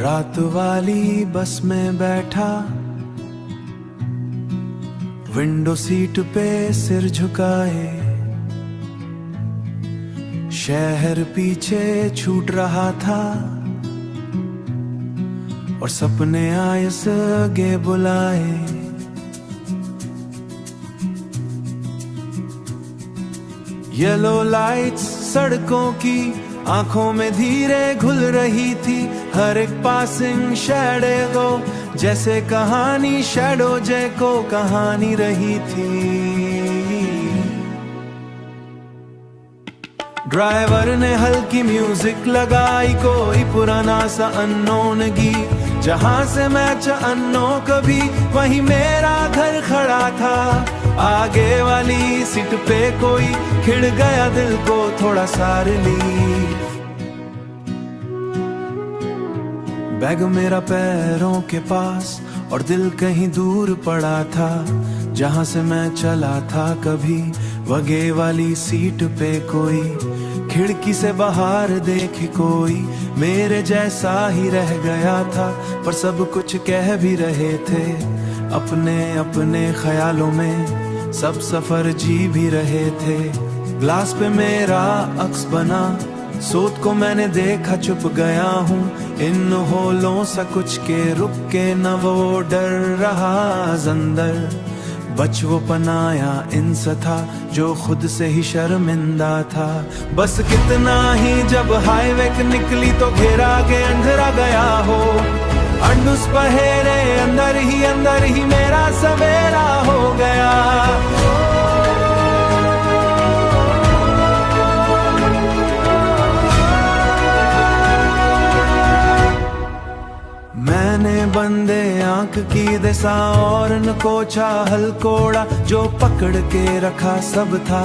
रात वाली बस में बैठा, विंडो सीट पे सिर झुकाए, शहर पीछे छूट रहा था और सपने आए सगे बुलाए। येलो लाइट्स सड़कों की आंखों में धीरे घुल रही थी, हर एक पासिंग शैडो जैसे कहानी शैडो जय को कहानी रही थी। ड्राइवर ने हल्की म्यूजिक लगाई, कोई पुराना सा अननोन गीत, जहां से मैं अन्नो कभी वहीं मेरा घर खड़ा था। आगे वाली सीट पे कोई खिड़ गया दिल को थोड़ा सा रिलीफ। बैग मेरा पैरों के पास और दिल कहीं दूर पड़ा था, जहां से मैं चला था कभी वगे वाली सीट पे कोई खिड़की से बाहर देख कोई मेरे जैसा ही रह गया था। पर सब कुछ कह भी रहे थे अपने अपने ख्यालों में, सब सफर जी भी रहे थे। ग्लास पे मेरा अक्स बना, सोच को मैंने देखा, चुप गया हूँ इन होलों सा कुछ के रुक के न वो डर रहा अंदर। बच वो पनाया इनसे था जो खुद से ही शर्मिंदा था। बस कितना ही जब हाईवे निकली तो घेरा के अंधेरा गया हो, अंडुस पहेरे अंदर ही मेरा सवेरा हो गया। मैंने बंदे आंख की दिशा और नकोचा हलकोड़ा, जो पकड़ के रखा सब था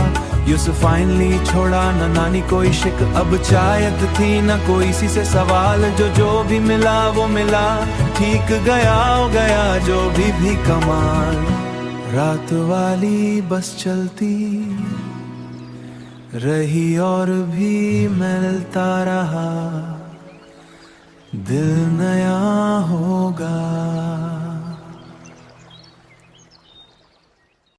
यूसुफ फाइनली छोड़ा। न नानी कोई शिक अब चायत थी, न कोई सी से सवाल, जो भी मिला वो मिला, ठीक गया हो गया जो भी कमाल। रात वाली बस चलती रही और भी मिलता रहा, दिल नया होगा।